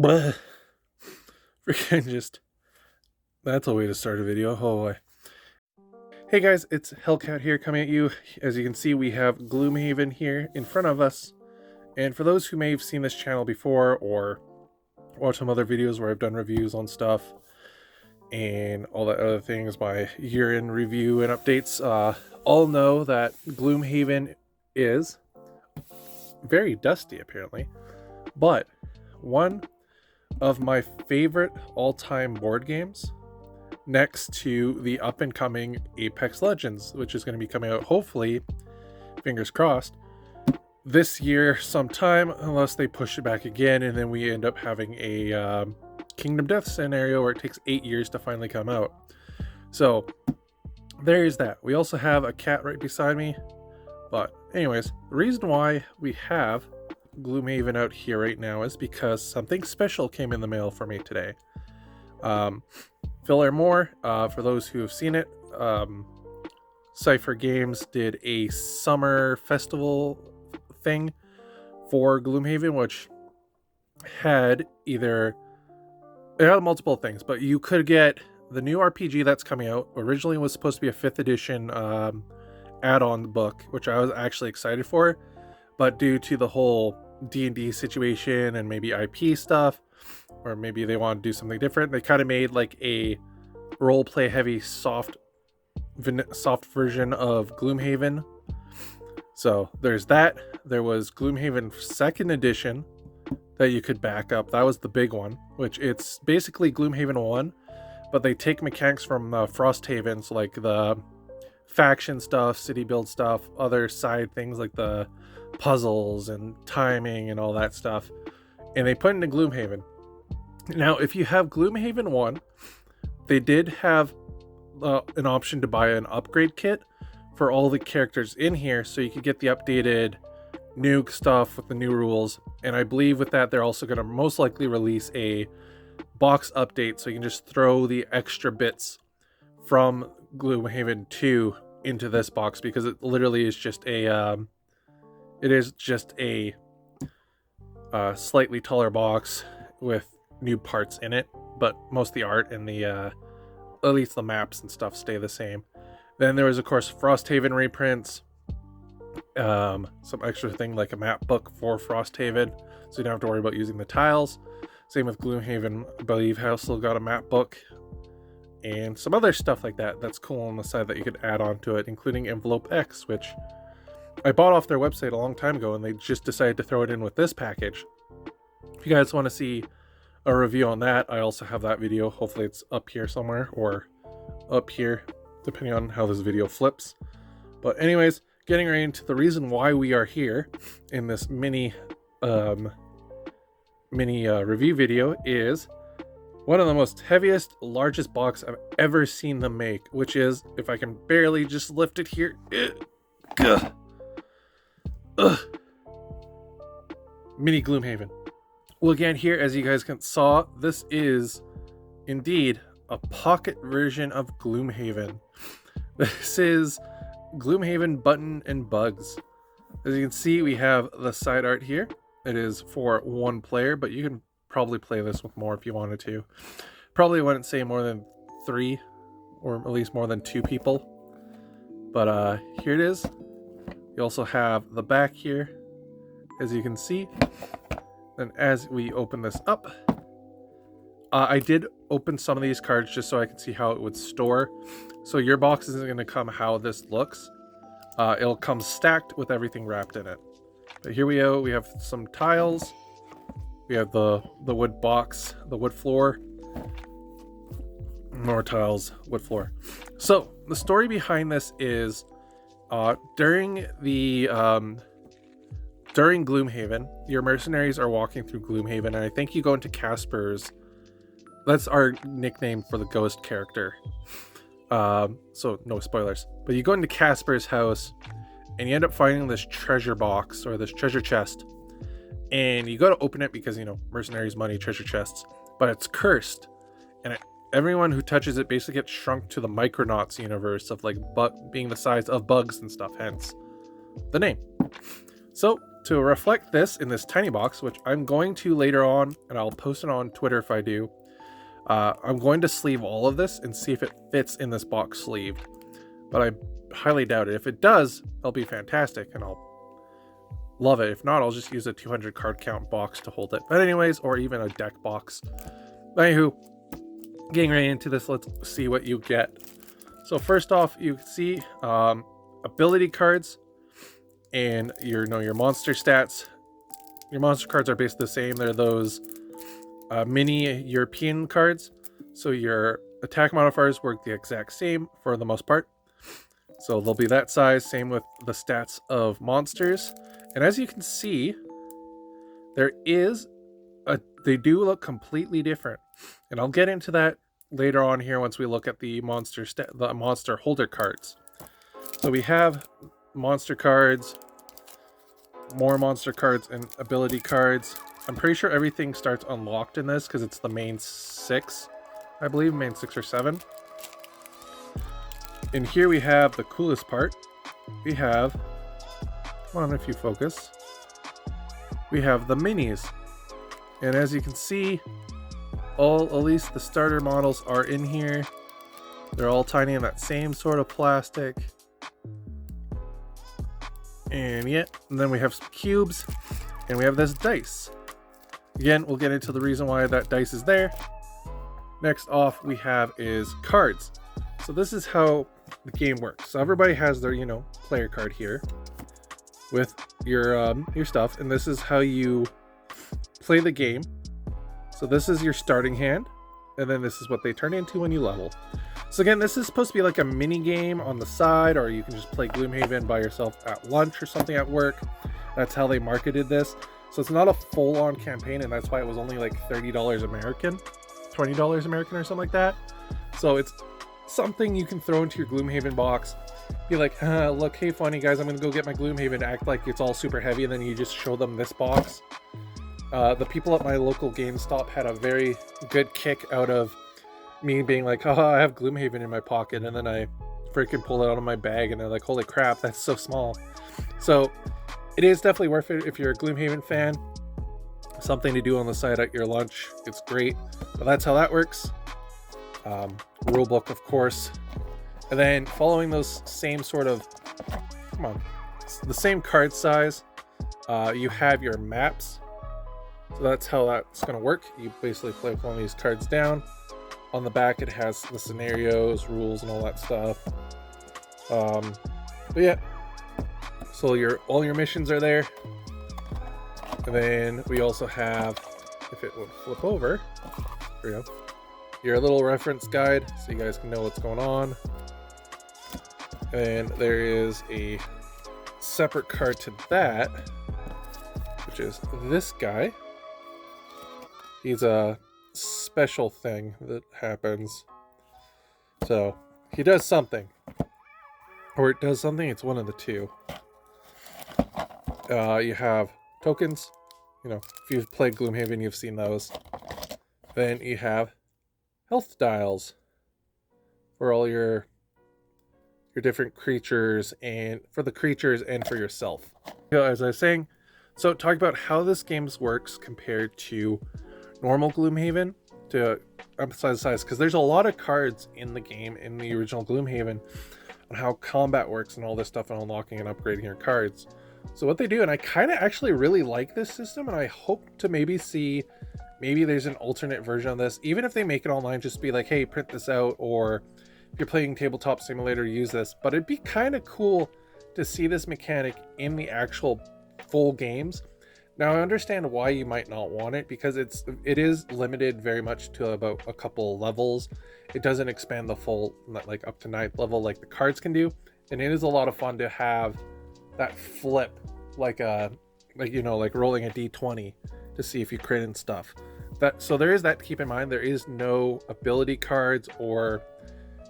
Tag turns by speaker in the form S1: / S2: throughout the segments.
S1: Bleh. Freaking just, that's a way to start a video. Oh boy. Hey guys, it's Hellcat here coming at you. As you can see, we have Gloomhaven here in front of us. And for those who may have seen this channel before or watched some other videos where I've done reviews on stuff and all that other things, my year-end review and updates, all know that Gloomhaven is very dusty apparently, but one of my favorite all-time board games, next to the up-and-coming Apex Legends, which is going to be coming out, hopefully, fingers crossed, this year sometime, unless they push it back again and then we end up having a Kingdom Death scenario where it takes 8 years to finally come out. So there's that. We also have a cat right beside me. But anyways, the reason why we have Gloomhaven out here right now is because something special came in the mail for me today. Phil Moore, for those who have seen it, Cypher Games did a summer festival thing for Gloomhaven, which had it had multiple things, but you could get the new RPG that's coming out. Originally was supposed to be a 5th edition add-on book, which I was actually excited for, but due to the whole D&D situation and maybe IP stuff, or maybe they want to do something different, they kind of made like a roleplay heavy soft version of Gloomhaven. So there's that. There was Gloomhaven 2nd edition that you could back up. That was the big one, which it's basically Gloomhaven 1, but they take mechanics from Frosthaven, so like the faction stuff, city build stuff, other side things like the puzzles and timing and all that stuff, and they put it into Gloomhaven. Now, if you have Gloomhaven 1, they did have an option to buy an upgrade kit for all the characters in here, so you could get the updated nuke stuff with the new rules. And I believe with that, they're also going to most likely release a box update, so you can just throw the extra bits from Gloomhaven 2 into this box, because it literally is just a slightly taller box with new parts in it, but most of the art and the at least the maps and stuff stay the same. Then there was, of course, Frosthaven reprints, some extra thing like a map book for Frosthaven, so you don't have to worry about using the tiles. Same with Gloomhaven, I believe, has still got a map book and some other stuff like that that's cool on the side that you could add on to it, including Envelope X, which I bought off their website a long time ago, and they just decided to throw it in with this package. If you guys want to see a review on that, I also have that video. Hopefully it's up here somewhere or up here, depending on how this video flips. But anyways, getting right into the reason why we are here in this mini review video is one of the most heaviest, largest box I've ever seen them make, which is, if I can barely just lift it here, mini Gloomhaven. Well, again, here, as you guys saw, this is indeed a pocket version of Gloomhaven. This is Gloomhaven Button and Bugs. As you can see, we have the side art here. It is for one player, but you can probably play this with more if you wanted to. Probably wouldn't say more than 3, or at least more than 2 people. But here it is. You also have the back here, as you can see. And as we open this up, I did open some of these cards just so I could see how it would store. So your box isn't going to come how this looks. It'll come stacked with everything wrapped in it. But here we go. We have some tiles. We have the wood box, the wood floor. More tiles, wood floor. So the story behind this is during Gloomhaven, your mercenaries are walking through Gloomhaven, and I think you go into Casper's. That's our nickname for the ghost character. So no spoilers. But you go into Casper's house, and you end up finding this treasure box, or this treasure chest. And you go to open it because, you know, mercenaries, money, treasure chests. But it's cursed. And everyone who touches it basically gets shrunk to the Micronauts universe of, like, being the size of bugs and stuff, hence the name. So to reflect this in this tiny box, which I'm going to later on, and I'll post it on Twitter if I do, I'm going to sleeve all of this and see if it fits in this box sleeved. But I highly doubt it. If it does, it'll be fantastic and I'll love it. If not, I'll just use a 200 card count box to hold it. But anyways, or even a deck box. Anywho, getting right into this, let's see what you get. So first off, you see ability cards and your monster stats. Your monster cards are basically the same. They're those mini European cards. So your attack modifiers work the exact same for the most part. So they'll be that size. Same with the stats of monsters. And as you can see, they do look completely different. And I'll get into that later on here once we look at the monster holder cards. So we have monster cards, more monster cards, and ability cards. I'm pretty sure everything starts unlocked in this because it's the main 6, I believe, main 6 or 7. And here we have the coolest part. We have, come on if you focus, we have the minis. And as you can see, at least the starter models are in here. They're all tiny in that same sort of plastic. And yeah, and then we have some cubes, and we have this dice. Again, we'll get into the reason why that dice is there. Next off we have is cards. So this is how the game works. So everybody has their, player card here with your stuff, and this is how you play the game. So this is your starting hand, and then this is what they turn into when you level. So again, this is supposed to be like a mini game on the side, or you can just play Gloomhaven by yourself at lunch or something at work. That's how they marketed this. So it's not a full-on campaign, and that's why it was only like $30 American, $20 American or something like that. So it's something you can throw into your Gloomhaven box. Be like, look, hey funny guys, I'm gonna go get my Gloomhaven, act like it's all super heavy, and then you just show them this box. The people at my local GameStop had a very good kick out of me being like, haha, I have Gloomhaven in my pocket, and then I freaking pull it out of my bag, and they're like, holy crap, that's so small. So it is definitely worth it if you're a Gloomhaven fan. Something to do on the side at your lunch. It's great. But that's how that works. Rulebook, of course. And then following those same sort of, the same card size, you have your maps. So that's how that's going to work. You basically play one of these cards down. On the back, it has the scenarios, rules, and all that stuff. But yeah, so all your missions are there. And then we also have, if it would flip over, there we go, your little reference guide, so you guys can know what's going on. And there is a separate card to that, which is this guy. He's a special thing that happens. So he does something, or it does something. It's one of the two. You have tokens. If you've played Gloomhaven, you've seen those. Then you have health dials for all your different creatures, and for the creatures and for yourself. As I was saying, so talk about how this game works compared to normal Gloomhaven, to emphasize the size, because there's a lot of cards in the game in the original Gloomhaven on how combat works and all this stuff, and unlocking and upgrading your cards. So what they do, and I kind of actually really like this system, and I hope to maybe there's an alternate version of this, even if they make it online, just be like, hey, print this out, or if you're playing Tabletop Simulator, use this. But it'd be kind of cool to see this mechanic in the actual full games. Now I understand why you might not want it, because it is limited very much to about a couple levels. It doesn't expand the full, like up to 9th level like the cards can do, and it is a lot of fun to have that flip, like rolling a d20 to see if you crit and stuff. So there is that to keep in mind. There is no ability cards or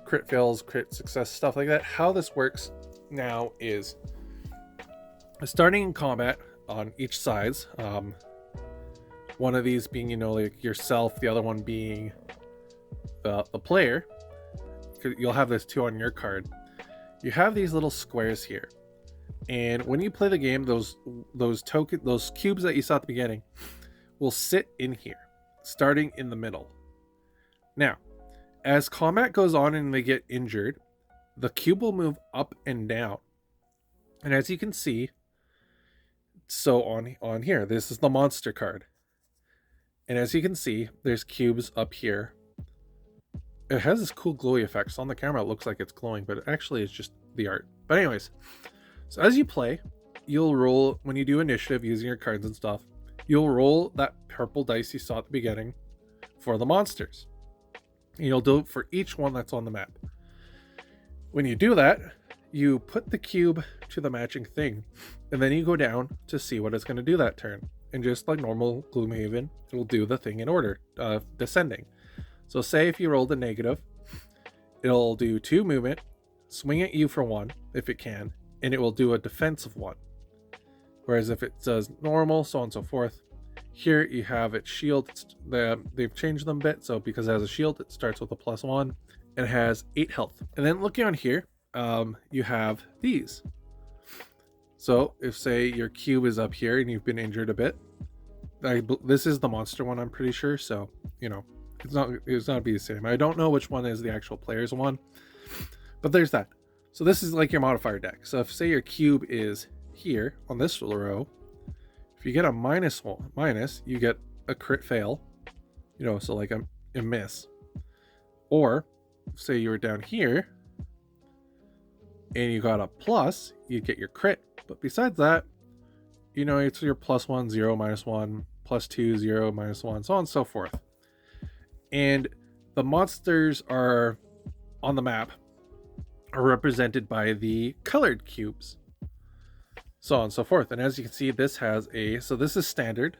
S1: crit fails, crit success, stuff like that. How this works now is starting in combat on each sides, one of these being like yourself, the other one being the player. You'll have this too on your card. You have these little squares here. And when you play the game, those cubes that you saw at the beginning will sit in here, starting in the middle. Now, as combat goes on and they get injured, the cube will move up and down. And as you can see, so on here, this is the monster card. And as you can see, there's cubes up here. It has this cool glowy effect. So on the camera, it looks like it's glowing, but actually it's just the art. But anyways, so as you play, you'll roll, when you do initiative using your cards and stuff, you'll roll that purple dice you saw at the beginning for the monsters. And you'll do it for each one that's on the map. When you do that, you put the cube to the matching thing, and then you go down to see what it's going to do that turn. And just like normal Gloomhaven, it'll do the thing in order, descending. So say if you rolled a negative, it'll do 2 movement, swing at you for 1 if it can, and it will do a defensive 1. Whereas if it does normal, so on and so forth, here you have its shield. They've changed them a bit, so because it has a shield, it starts with a +1 and has 8 health. And then looking on here, you have these. So if say your cube is up here and you've been injured a bit, this is the monster one, I'm pretty sure. So it's not be the same. I don't know which one is the actual player's one, but there's that. So this is like your modifier deck. So if say your cube is here on this row, if you get a minus, you get a crit fail, so like a miss. Or say you were down here and you got a plus, you get your crit. But besides that, it's your +1, 0, -1, +2, 0, -1, so on and so forth. And the monsters are on the map are represented by the colored cubes, so on and so forth. And as you can see, this has so this is standard.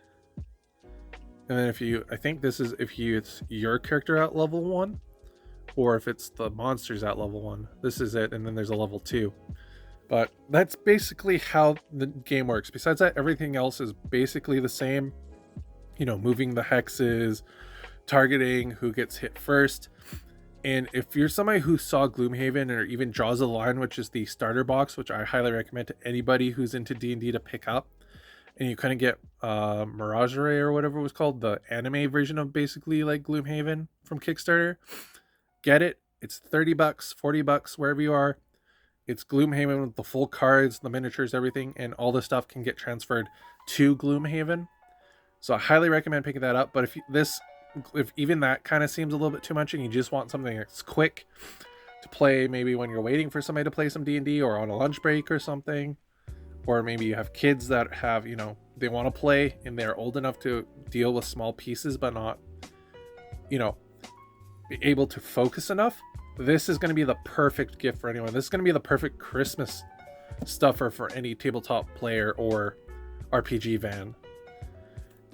S1: And then I think this is if it's your character at level 1, or if it's the monsters at level 1, this is it. And then there's a level 2. But that's basically how the game works. Besides that, everything else is basically the same. Moving the hexes, targeting who gets hit first. And if you're somebody who saw Gloomhaven or even Draws a Line, which is the starter box, which I highly recommend to anybody who's into D&D to pick up, and you kind of get Miragerie or whatever it was called, the anime version of basically like Gloomhaven from Kickstarter, get it. It's $30, $40, wherever you are. It's Gloomhaven with the full cards, the miniatures, everything, and all the stuff can get transferred to Gloomhaven. So I highly recommend picking that up. But if even that kind of seems a little bit too much and you just want something that's quick to play, maybe when you're waiting for somebody to play some D&D or on a lunch break or something, or maybe you have kids that have, they want to play and they're old enough to deal with small pieces but not, be able to focus enough, this is going to be the perfect gift for anyone. This is going to be the perfect Christmas stuffer for any tabletop player or RPG van.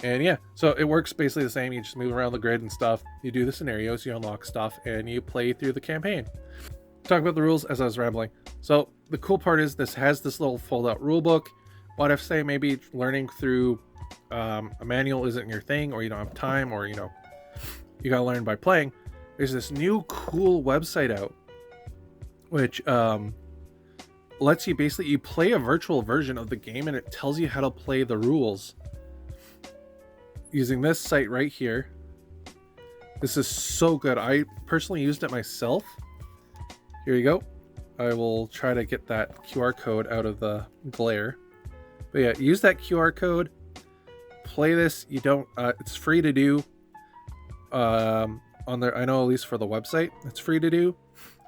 S1: And yeah, so it works basically the same. You just move around the grid and stuff. You do the scenarios, you unlock stuff, and you play through the campaign. Talk about the rules as I was rambling. So the cool part is this has this little fold-out rule book. But if say maybe learning through a manual isn't your thing, or you don't have time, or you gotta learn by playing, there's this new cool website out which lets you basically play a virtual version of the game, and it tells you how to play the rules using this site right here. This is so good. I personally used it myself. Here you go. I will try to get that QR code out of the glare. But yeah, use that QR code. Play this. You don't. It's free to do. On there, I know at least for the website, it's free to do.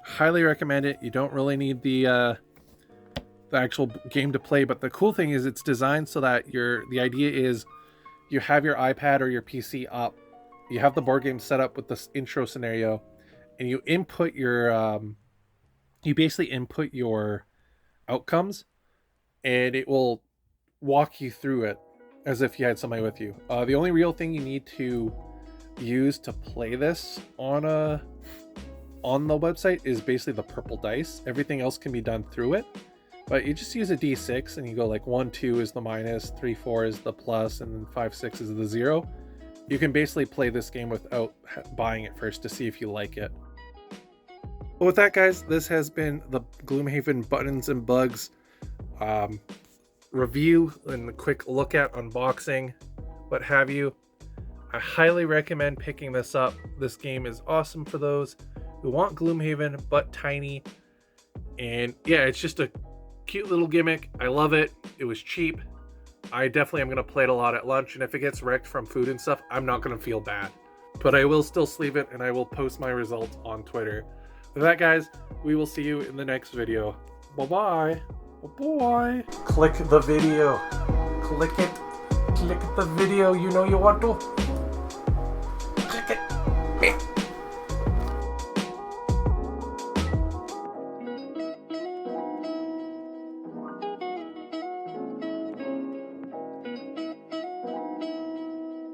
S1: Highly recommend it. You don't really need the actual game to play, but the cool thing is it's designed so that the idea is you have your iPad or your PC up, you have the board game set up with this intro scenario, and you input your you basically input your outcomes, and it will walk you through it as if you had somebody with you. The only real thing you need to use to play this on the website is basically the purple dice. Everything else can be done through it, but you just use a d6 and you go like 1, 2 is the minus, 3, 4 is the plus, and then 5, 6 is the 0. You can basically play this game without buying it first to see if you like it. But with that, guys, this has been the Gloomhaven Buttons and Bugs review and a quick look at unboxing, what have you. I highly recommend picking this up. This game is awesome for those who want Gloomhaven but tiny. And yeah, it's just a cute little gimmick. I love it. It was cheap. I definitely am going to play it a lot at lunch, and if it gets wrecked from food and stuff, I'm not going to feel bad. But I will still sleeve it, and I will post my results on Twitter. With that, guys, we will see you in the next video. Bye-bye. Bye-bye. Click the video. Click it. Click the video. You know you want to.